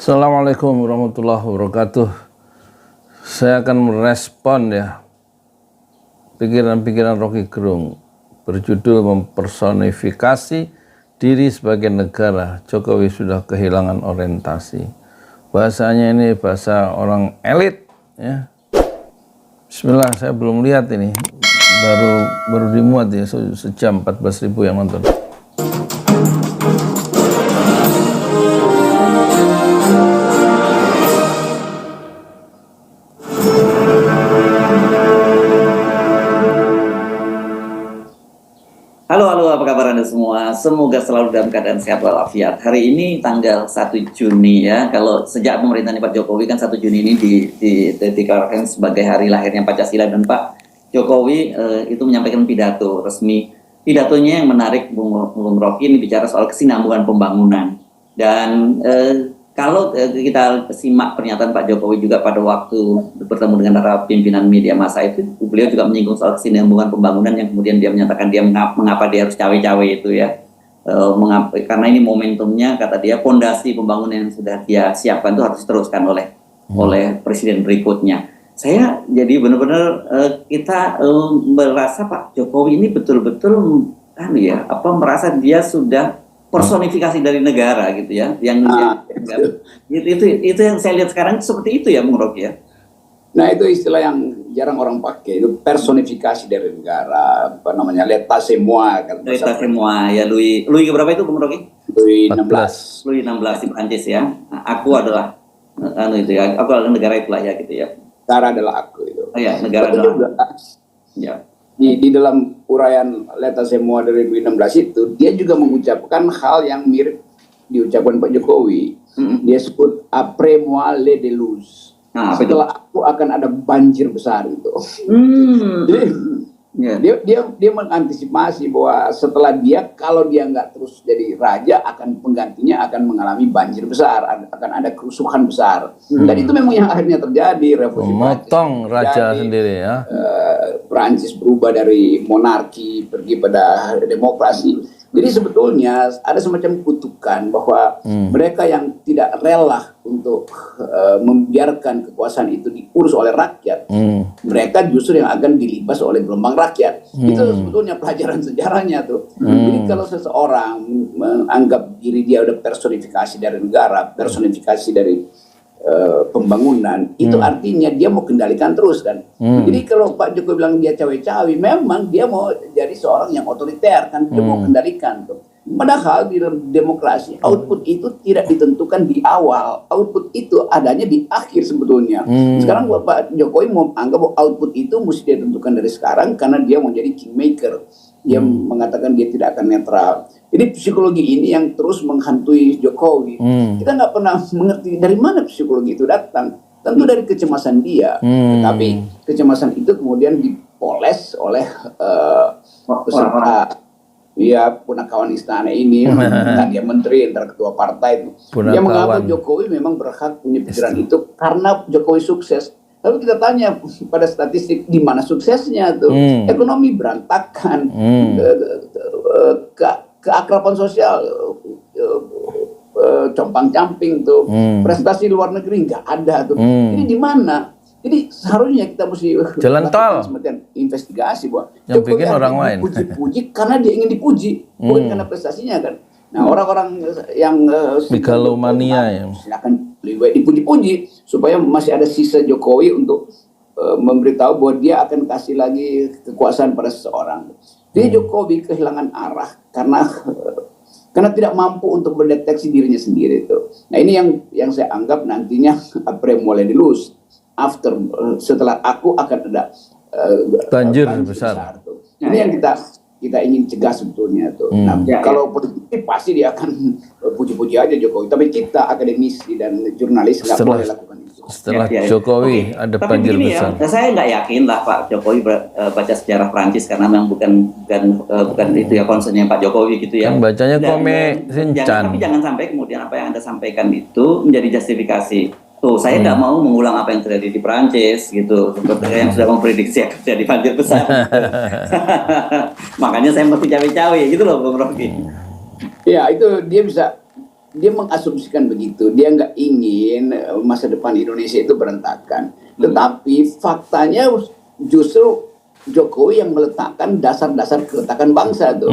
Assalamualaikum warahmatullahi wabarakatuh. Saya akan merespon pikiran-pikiran Rocky Gerung berjudul mempersonifikasi diri sebagai negara. Jokowi sudah kehilangan orientasi. Bahasanya ini bahasa orang elit ya. Bismillah, saya belum lihat ini. Baru dimuat ya, sejam 14.000 yang nonton. Halo, apa kabar Anda semua? Semoga selalu dalam keadaan sehat walafiat. Hari ini tanggal 1 Juni ya. Kalau sejak pemerintahan Pak Jokowi kan 1 Juni ini dikatakan sebagai hari lahirnya Pancasila, dan Pak Jokowi itu menyampaikan pidato resmi. Pidatonya yang menarik, Bung Rocky, ini bicara soal kesinambungan pembangunan. Dan kalau kita simak pernyataan Pak Jokowi juga pada waktu bertemu dengan para pimpinan media massa itu, beliau juga menyinggung soal kesinambungan pembangunan yang kemudian dia menyatakan mengapa dia harus cawe-cawe itu ya. Karena ini momentumnya, kata dia, fondasi pembangunan yang sudah dia siapkan itu harus diteruskan oleh presiden berikutnya. Saya jadi benar-benar kita merasa Pak Jokowi ini betul-betul merasa dia sudah personifikasi dari negara gitu ya, itu yang saya lihat sekarang seperti itu ya, Bung Rocky ya. Nah, itu istilah yang jarang orang pakai, itu personifikasi dari negara, apa namanya, l'état c'est moi kan. L'état c'est moi ya, Louis berapa itu, Bung Rocky? Louis 16. Louis 16 di Prancis ya. Aku adalah aku adalah negara itulah ya gitu ya. Negara adalah aku itu. Oh ya, negara tapi adalah juga, ya. Di dalam uraian l'état c'est moi dari Louis 16 itu, dia juga mengucapkan hal yang mirip diucapkan Pak Jokowi. Dia sebut après moi le déluge. Nah, setelah aku akan ada banjir besar itu. Jadi dia mengantisipasi bahwa setelah dia, kalau dia nggak terus jadi raja, akan penggantinya akan mengalami banjir besar, akan ada kerusuhan besar. Dan itu memang yang akhirnya terjadi, revolusi memotong raja sendiri ya. Prancis berubah dari monarki pergi pada demokrasi. Jadi sebetulnya ada semacam kutukan bahwa mereka yang tidak rela untuk membiarkan kekuasaan itu diurus oleh rakyat, mereka justru yang akan dilibas oleh gelombang rakyat. Itu sebetulnya pelajaran sejarahnya tuh. Jadi kalau seseorang menganggap diri dia udah personifikasi dari negara, personifikasi dari pembangunan, itu artinya dia mau kendalikan terus kan. Jadi kalau Pak Jokowi bilang dia cawe-cawe, memang dia mau jadi seorang yang otoriter kan, dia mau kendalikan tuh. Padahal di dalam demokrasi output itu tidak ditentukan di awal, output itu adanya di akhir sebetulnya. Sekarang Pak Jokowi mau anggap bahwa output itu mesti ditentukan dari sekarang karena dia mau jadi kingmaker. Dia mengatakan dia tidak akan netral. Jadi psikologi ini yang terus menghantui Jokowi. Kita nggak pernah mengerti dari mana psikologi itu datang. Tentu dari kecemasan dia. Tapi kecemasan itu kemudian dipoles oleh peserta, ya, punakawan istana ini. Dia menteri, antara ketua partai itu. Dia menganggap Jokowi memang berhak punya pikiran itu karena Jokowi sukses. Lalu kita tanya pada statistik, di mana suksesnya tuh? Ekonomi berantakan, keakraban sosial compang-camping tuh, prestasi luar negeri nggak ada tuh. Ini di mana? Jadi seharusnya kita mesti jalan tol, semacam investigasi bahwa yang bikin orang lain dipuji karena dia ingin dipuji, bukan karena prestasinya kan. Nah, orang-orang yang megalomania ya, silakan lebih baik dipuji-puji supaya masih ada sisa Jokowi untuk memberitahu bahwa dia akan kasih lagi kekuasaan pada seseorang. Jadi Jokowi kehilangan arah karena tidak mampu untuk mendeteksi dirinya sendiri itu. Nah, ini yang saya anggap nantinya après moi le déluge, setelah aku akan ada banjir besar. Nah, ini yang kita ingin cegah sebetulnya tuh. Nah, kalau politik pasti dia akan puji-puji aja Jokowi. Tapi kita akademisi dan jurnalis nggak boleh lakukan itu. Setelah Jokowi ada banjir besar. Ya, saya nggak yakin lah Pak Jokowi baca sejarah Prancis karena memang bukan itu ya concernnya Pak Jokowi gitu ya. Kan bacanya komik Sinchan. Tapi jangan sampai kemudian apa yang Anda sampaikan itu menjadi justifikasi. Tuh, saya nggak mau mengulang apa yang terjadi di Prancis gitu, seperti yang sudah memprediksi akan terjadi banjir besar. Makanya saya mesti cawe-cawe gitu loh, Bung Rocky. Ya, itu dia bisa dia mengasumsikan begitu, dia nggak ingin masa depan Indonesia itu berantakan. Tetapi faktanya justru Jokowi yang meletakkan dasar-dasar keretakan bangsa tuh.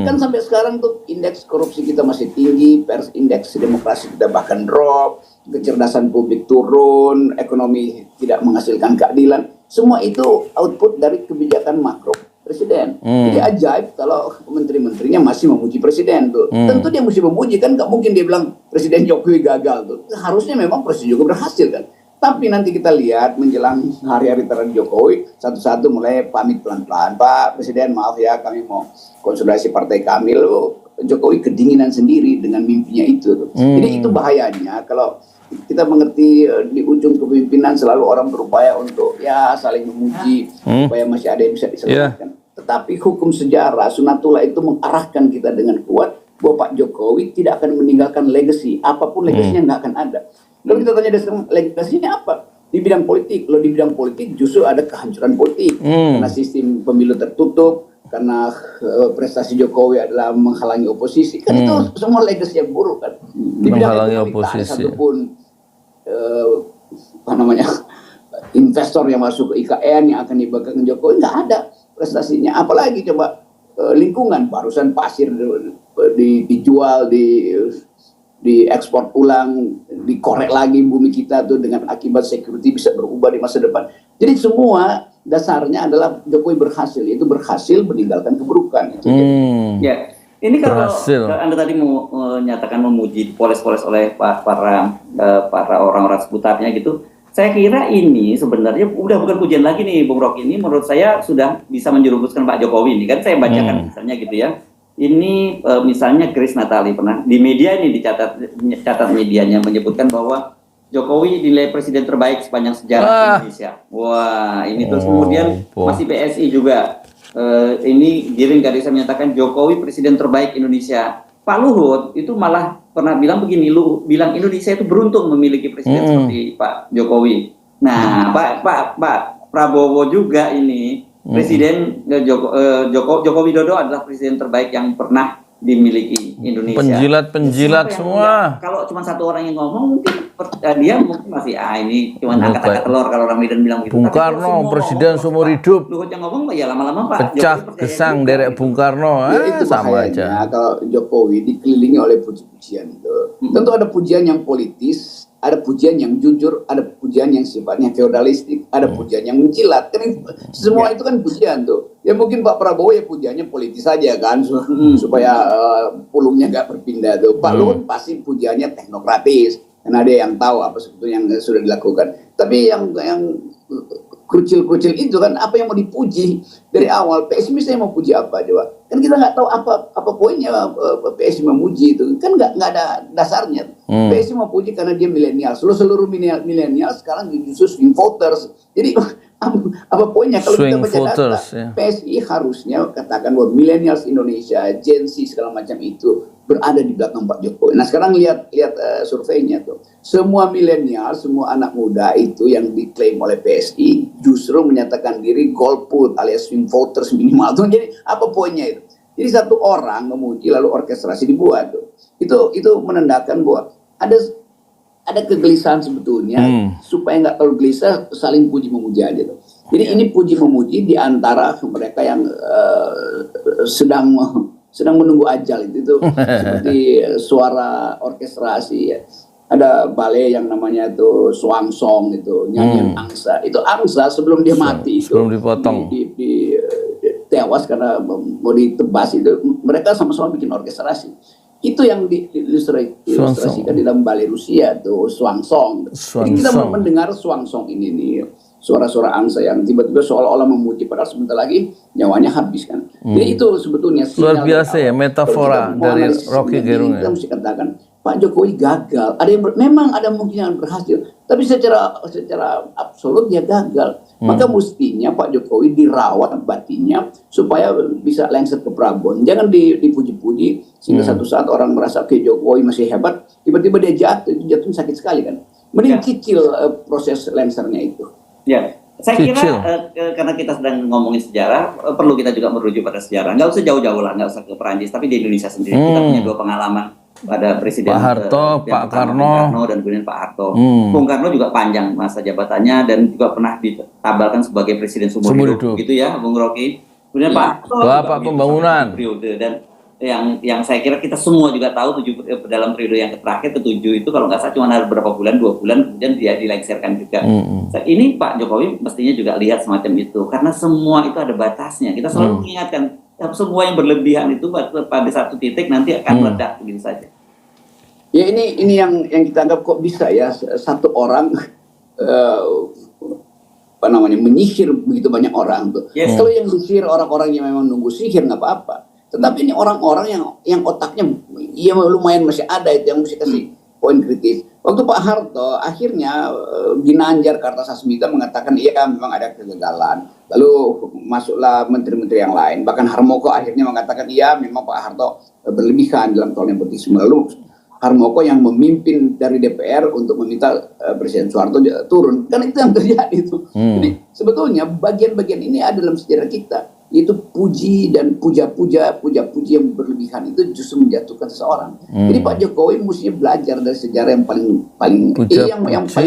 Kan sampai sekarang tuh indeks korupsi kita masih tinggi, indeks demokrasi kita bahkan drop, kecerdasan publik turun, ekonomi tidak menghasilkan keadilan. Semua itu output dari kebijakan makro presiden. Jadi ajaib kalau menteri-menterinya masih memuji presiden tuh. Tentu dia mesti memuji, kan nggak mungkin dia bilang Presiden Jokowi gagal tuh. Harusnya memang Presiden Jokowi berhasil kan. Tapi nanti kita lihat menjelang hari-hari terakhir Jokowi, satu-satu mulai pamit pelan-pelan. Pak Presiden, maaf ya, kami mau konsolidasi partai kami. Loh, Jokowi kedinginan sendiri dengan mimpinya itu. Jadi itu bahayanya kalau kita mengerti di ujung kepemimpinan selalu orang berupaya untuk ya saling memuji supaya masih ada yang bisa diselamatkan. Tetapi hukum sejarah Sunatullah itu mengarahkan kita dengan kuat bahwa Pak Jokowi tidak akan meninggalkan legacy, apapun legasinya nggak akan ada. Lalu kita tanya legasinya apa? Di bidang politik. Loh, di bidang politik justru ada kehancuran politik karena sistem pemilu tertutup, karena prestasi Jokowi adalah menghalangi oposisi. Kan itu semua legacy yang buruk kan. Di bidang Menghalangi ekonomi tak ada oposisi. satupun investor yang masuk ke IKN yang akan dibanggakan Jokowi, nggak ada prestasinya. Apalagi coba lingkungan, barusan pasir dijual, diekspor ulang, dikorek lagi bumi kita tuh dengan akibat security bisa berubah di masa depan. Jadi semua dasarnya adalah Jokowi berhasil, yaitu berhasil meninggalkan keburukan. Itu Ya, ini kalau Berhasil. Anda tadi menyatakan memuji, dipoles-poles oleh para orang-orang seputarnya gitu, saya kira ini sebenarnya udah bukan pujian lagi nih, Bung Rocky. Ini menurut saya sudah bisa menjerumuskan Pak Jokowi ini kan. Saya bacakan misalnya gitu ya. Ini misalnya Grace Natali pernah di media ini catat medianya menyebutkan bahwa Jokowi dinilai presiden terbaik sepanjang sejarah Indonesia. Wah, ini terus kemudian masih PSI juga. Ini Giring Gadisa menyatakan Jokowi presiden terbaik Indonesia. Pak Luhut itu malah pernah bilang begini, bilang Indonesia itu beruntung memiliki presiden seperti Pak Jokowi. Nah, Pak Prabowo juga ini Presiden Joko Widodo adalah presiden terbaik yang pernah dimiliki Indonesia. Penjilat semua. Kalau cuma satu orang yang ngomong, mungkin dia mungkin masih ini cuma angkat-angkat telur kalau orang Medan bilang gitu. Bung Karno presiden seumur hidup. Luhut yang ngomong ya lama-lama Pak Pecah Jokowi gesang juga. derek Bung Karno. itu Sama bahayanya aja. kalau Jokowi dikelilingi oleh puji-pujian itu. Tentu ada pujian yang politis, ada pujian yang jujur, ada pujian yang sifatnya feodalistik, ada pujian yang menjilat. Kan semua itu kan pujian tuh. Ya mungkin Pak Prabowo ya pujiannya politis saja kan, supaya pulungnya nggak berpindah tuh. Pak Luhut pasti pujiannya teknokratis, karena ada yang tahu apa sebetulnya yang sudah dilakukan. Tapi yang kerucil-kerucil itu kan apa yang mau dipuji dari awal. PSI misalnya mau puji apa coba? Kan kita nggak tahu apa poinnya PSI memuji itu. Kan nggak ada dasarnya. PSI mau puji karena dia milenial. Seluruh milenial sekarang justru swing voters. Jadi apa poinnya kalau kita Swing baca voters, data? ya. PSI harusnya katakan bahwa milenials Indonesia, Gen Z segala macam itu berada di belakang Pak Jokowi. Nah sekarang lihat surveinya tuh. Semua milenial, semua anak muda itu yang diklaim oleh PSI justru menyatakan diri golput alias swing voters minimal. Tuh, jadi apa poinnya itu? Jadi satu orang memuji lalu orkestrasi dibuat tuh. Itu menandakan bahwa ada kegelisahan sebetulnya supaya nggak terlalu gelisah saling puji memuji aja tuh. Jadi ini puji memuji di antara mereka yang sedang menunggu ajal itu seperti suara orkestrasi ya. Ada ballet yang namanya itu swangsong itu nyanyian angsa. Itu angsa sebelum dia mati itu sebelum dipotong. di tewas karena mau ditebas itu mereka sama-sama bikin orkestrasi. Itu yang diilustrasikan di dalam ballet Rusia tuh swangsong. Jadi kita mendengar swangsong ini nih suara-suara angsa yang tiba-tiba seolah-olah memuji padahal sebentar lagi nyawanya habis kan. Jadi itu sebetulnya luar biasa ya metafora dari Rocky Gerung ya. Kita mesti katakan Pak Jokowi gagal. Ada yang memang ada mungkin yang berhasil, tapi secara absolut dia gagal. Maka mestinya Pak Jokowi dirawat batinnya supaya bisa lengser ke Prabowo. Jangan dipuji-puji sehingga satu saat orang merasa ke Jokowi masih hebat, tiba-tiba dia jatuh sakit sekali kan. Mending cicil proses lengsernya itu. Ya, saya kira karena kita sedang ngomongin sejarah, perlu kita juga merujuk pada sejarah. Nggak usah jauh-jauh lah, nggak usah ke Perancis, tapi di Indonesia sendiri kita punya dua pengalaman pada Presiden Pak Harto, yang Pak pertama, Karno. Bung Karno dan kemudian Pak Harto. Bung Karno juga panjang masa jabatannya dan juga pernah ditabalkan sebagai Presiden seumur hidup, gitu ya, Bung Rocky. Kemudian Pak Harto Bapak pembangunan periode, dan yang saya kira kita semua juga tahu dalam periode yang terakhir ketujuh itu kalau nggak salah cuma ada beberapa bulan, 2 bulan, kemudian dia dilengsarkan juga. Ini Pak Jokowi mestinya juga lihat semacam itu, karena semua itu ada batasnya. Kita selalu mengingatkan semua yang berlebihan itu pada satu titik nanti akan meledak begitu saja. Ya ini yang kita anggap kok bisa ya satu orang menyihir begitu banyak orang tuh. Kalau yang disihir orang-orang yang memang nunggu sihir nggak apa-apa. Tetapi ini orang-orang yang otaknya ya lumayan masih ada itu yang mesti kasih poin kritis. Waktu Pak Harto akhirnya Ginanjar Kartasasmita mengatakan iya memang ada kegagalan. Lalu masuklah menteri-menteri yang lain. Bahkan Harmoko akhirnya mengatakan iya memang Pak Harto berlebihan dalam soal nepotisme. Lalu Harmoko yang memimpin dari DPR untuk meminta Presiden Soeharto turun. Kan itu yang terjadi itu. Jadi sebetulnya bagian-bagian ini ada dalam sejarah kita. Itu puji dan puji yang berlebihan itu justru menjatuhkan seseorang. Jadi Pak Jokowi mestinya belajar dari sejarah yang paling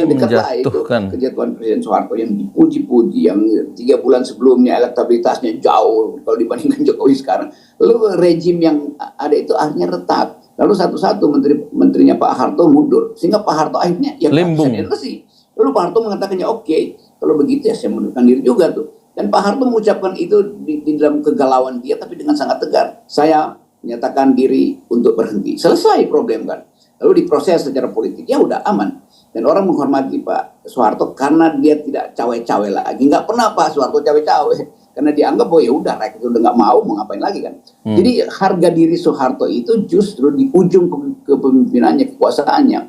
dekat lah itu kejatuhan Presiden Soeharto yang dipuji-puji, yang 3 bulan sebelumnya elektabilitasnya jauh kalau dibandingkan Jokowi sekarang. Lalu rejim yang ada itu akhirnya retak. Lalu satu-satu menterinya Pak Harto mundur sehingga Pak Harto akhirnya ya limbung. Lalu Pak Harto mengatakannya oke, kalau begitu ya saya mundurkan diri juga tuh. Dan Pak Harto mengucapkan itu di dalam kegalauan dia, tapi dengan sangat tegar. Saya menyatakan diri untuk berhenti. Selesai problem kan. Lalu diproses secara politik, ya udah aman. Dan orang menghormati Pak Soeharto karena dia tidak cawe-cawe lagi. Nggak pernah Pak Soeharto cawe-cawe. Karena dianggap bahwa ya udah rakyat udah nggak mau ngapain lagi kan. Jadi harga diri Soeharto itu justru di ujung kepemimpinannya, kekuasaannya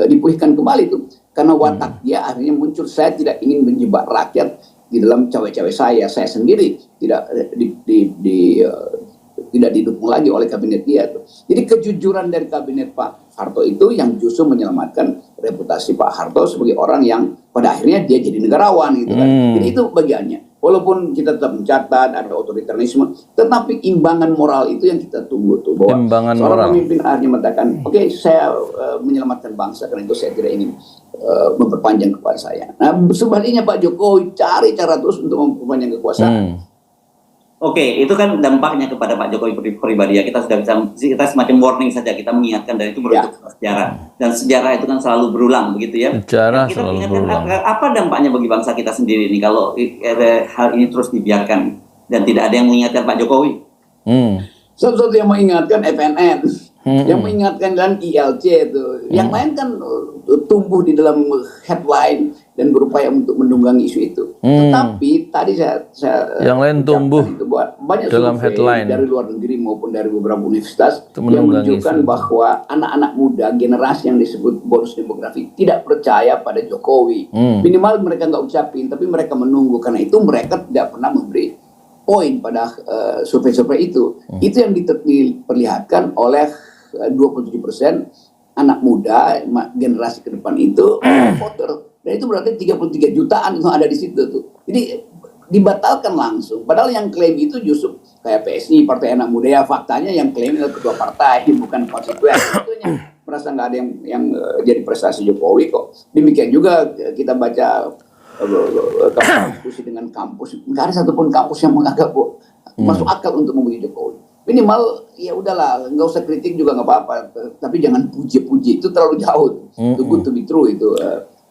dipulihkan kembali tuh. Karena watak dia akhirnya muncul, saya tidak ingin menjebak rakyat di dalam cawe-cawe saya sendiri tidak tidak didukung lagi oleh kabinet dia tuh. Jadi kejujuran dari kabinet Pak Harto itu yang justru menyelamatkan reputasi Pak Harto sebagai orang yang pada akhirnya dia jadi negarawan gitu kan. Jadi itu bagiannya. Walaupun kita tetap mencatat ada otoritarisme, tetapi imbangan moral itu yang kita tunggu tuh, bahwa imbangan seorang moral. pemimpin akhirnya mengatakan, oke, saya menyelamatkan bangsa, karena itu saya tidak ingin memperpanjang kekuasaan saya. Nah, sebaliknya Pak Jokowi cari cara terus untuk memperpanjang kekuasaan. Oke, itu kan dampaknya kepada Pak Jokowi pribadi ya. Kita sudah bisa, kita semacam warning saja, kita mengingatkan, dan itu merujuk sejarah. Dan sejarah itu kan selalu berulang begitu ya. Sejarah kita selalu ingatkan berulang. apa dampaknya bagi bangsa kita sendiri nih kalau hal ini terus dibiarkan dan tidak ada yang mengingatkan Pak Jokowi. Satu-satu yang mengingatkan FNN, yang mengingatkan dan ILC itu. Yang lain kan tumbuh di dalam headline dan berupaya untuk menunggangi isu itu. Tetapi tadi saya yang lain tumbuh itu, banyak dalam survei headline dari luar negeri maupun dari beberapa universitas yang menunjukkan bahwa anak-anak muda, generasi yang disebut bonus demografi, tidak percaya pada Jokowi. Minimal mereka nggak ucapin, tapi mereka menunggu. Karena itu mereka tidak pernah memberi poin pada survei-survei itu. Itu yang diperlihatkan oleh 27% anak muda generasi ke depan itu voter. Dan itu berarti 33 jutaan itu ada di situ tuh. Jadi dibatalkan langsung. Padahal yang klaim itu justru kayak PSI, Partai Anak Muda, ya faktanya yang klaim adalah ketua partai, bukan konstituen. Tentunya merasa nggak ada yang jadi prestasi Jokowi kok. Demikian juga kita baca diskusi dengan kampus, nggak ada satupun kampus yang menganggap masuk akal untuk memuji Jokowi. Minimal ya udahlah, nggak usah kritik juga nggak apa-apa, tapi jangan puji-puji, itu terlalu jauh. Too good to be true itu.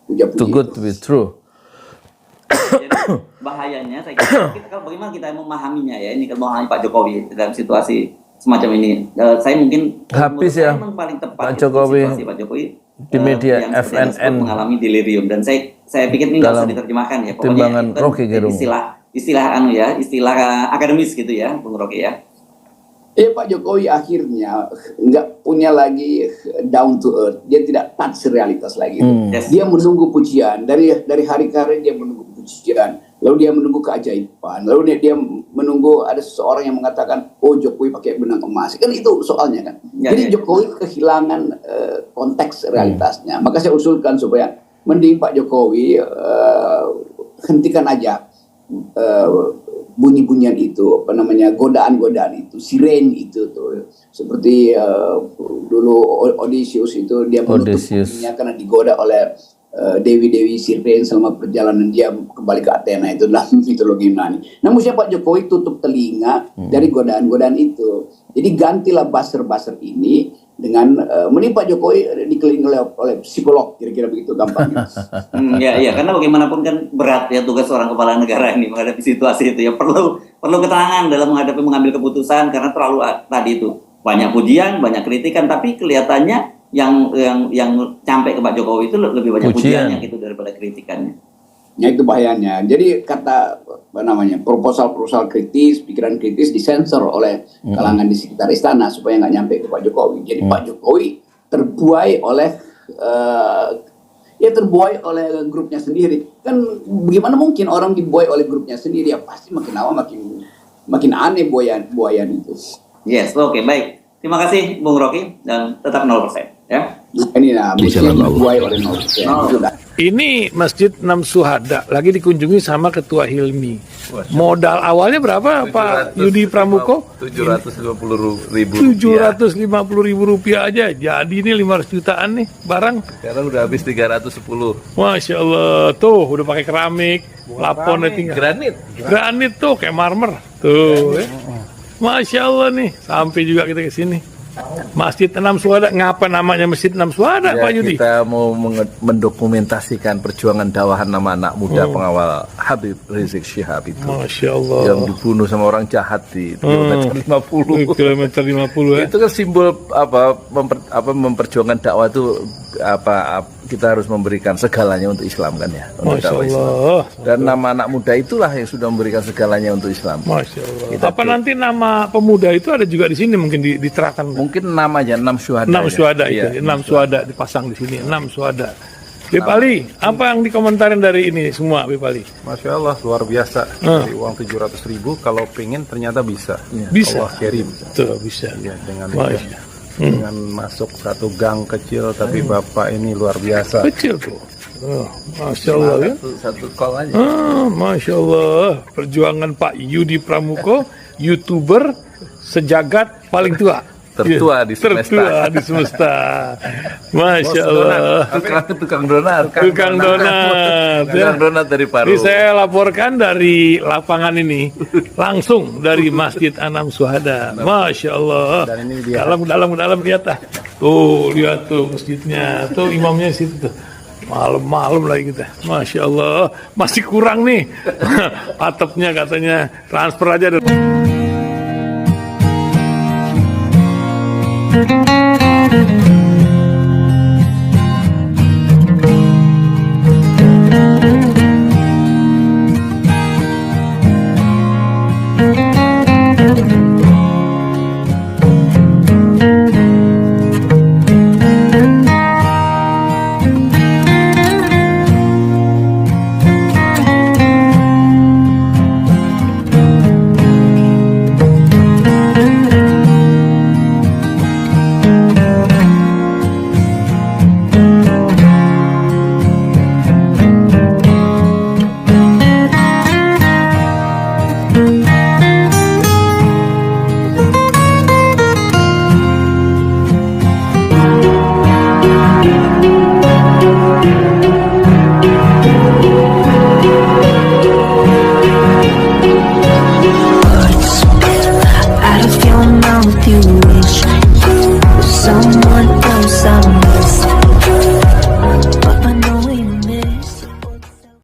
Too good to be true. Jadi bahayanya saya kira kalau bagaimana kita memahaminya ya, ini kalau memahami Pak Jokowi dalam situasi semacam ini, saya mungkin habis ya paling tepat Pak Jokowi di media yang FNN mengalami delirium, dan saya pikir ini nggak usah diterjemahkan ya, pokoknya istilah akademis gitu ya, Bung Rocky ya. Pak Jokowi akhirnya nggak punya lagi down to earth, dia tidak touch realitas lagi. Dia menunggu pujian dari hari ke hari, dia menunggu pujian, lalu dia menunggu keajaiban, lalu dia menunggu ada seseorang yang mengatakan, oh Jokowi pakai benang emas, kan itu soalnya kan. Jadi Jokowi kehilangan konteks realitasnya. Maka saya usulkan supaya mending Pak Jokowi hentikan aja bunyi-bunyian itu, apa namanya, godaan-godaan itu, siren itu tuh, seperti dulu Odysseus itu dia menutup bunyinya karena digoda oleh dewi-dewi siren selama perjalanan dia kembali ke Athena, itu dalam mitologi Yunani. Namun Pak Jokowi tutup telinga dari godaan-godaan itu. Jadi gantilah buzzer-buzzer ini dengan Pak Jokowi dikelilingi oleh psikolog, kira-kira begitu gampangnya. Ya, karena bagaimanapun kan berat ya tugas seorang kepala negara ini menghadapi situasi itu ya, perlu ketenangan dalam mengambil keputusan, karena terlalu tadi itu banyak pujian, banyak kritikan, tapi kelihatannya yang sampai ke Pak Jokowi itu lebih banyak pujiannya gitu daripada kritikannya. Ya, itu bahayanya. Jadi kata proposal kritis, pikiran kritis disensor oleh kalangan di sekitar istana supaya nggak nyampe ke Pak Jokowi. Jadi Pak Jokowi terbuai oleh grupnya sendiri. Kan bagaimana mungkin orang dibuai oleh grupnya sendiri? Ya pasti makin lama makin aneh buayan itu. Yes, oke, baik. Terima kasih Bung Rocky, dan tetap 0%. Ya. Ini dibuai oleh 0%. Ini Masjid 6 Syuhada lagi dikunjungi sama Ketua Hilmi. Modal awalnya berapa Pak Yudi Pramuko? 750.000 rupiah aja. Jadi ini 500 jutaan nih barang. Sekarang udah habis 310. Masya Allah, tuh udah pakai keramik, plafonnya tinggal. Granit tuh kayak marmer. Tuh. Masya Allah nih, sampai juga kita ke sini. Masjid 6 Syuhada, ngapa namanya Masjid 6 Syuhada, Ya, Pak Yudi? kita mau mendokumentasikan perjuangan dakwah nama anak muda pengawal Habib Rizik Syihab itu. Masya Allah. Yang dibunuh sama orang jahat di kilometer 50. Kilometer 50 ya. Itu kan simbol memperjuangkan dakwah itu kita harus memberikan segalanya untuk Islam kan ya. Untuk Masya dakwah Islam. Allah. Dan nama anak muda itulah yang sudah memberikan segalanya untuk Islam. Masya Allah. Apa nanti nama pemuda itu ada juga di sini mungkin diterapkan? Mungkin namanya 6 Syuhada. 6 Syuhada Iya, itu, 6 Syuhada dipasang di sini, 6 Syuhada. Bip Ali, apa yang dikomentarin dari ini semua, Bip Ali? Masya Allah, luar biasa. Dari uang 700.000, kalau pengen ternyata bisa. Bisa. Allah kirim. Tuh, bisa. Ya, dengan Masya. masuk satu gang kecil, tapi Bapak ini luar biasa. Kecil tuh. Masya Allah ya. Satu call aja. Masya Allah. Perjuangan Pak Yudi Pramuko, YouTuber sejagat paling tua. Tertua di semesta. Tertua di semesta. Masya Allah. Tukang donat. Tukang donat. Tukang donat dari Paru. Ini saya laporkan dari lapangan ini, langsung dari Masjid 6 Syuhada. Masya Allah. Dan ini dia. Dalam lihat ah. Tuh, lihat tuh masjidnya. Tuh imamnya di situ tuh. Malam-malam lagi kita. Masya Allah. Masih kurang nih. Atapnya katanya transfer aja.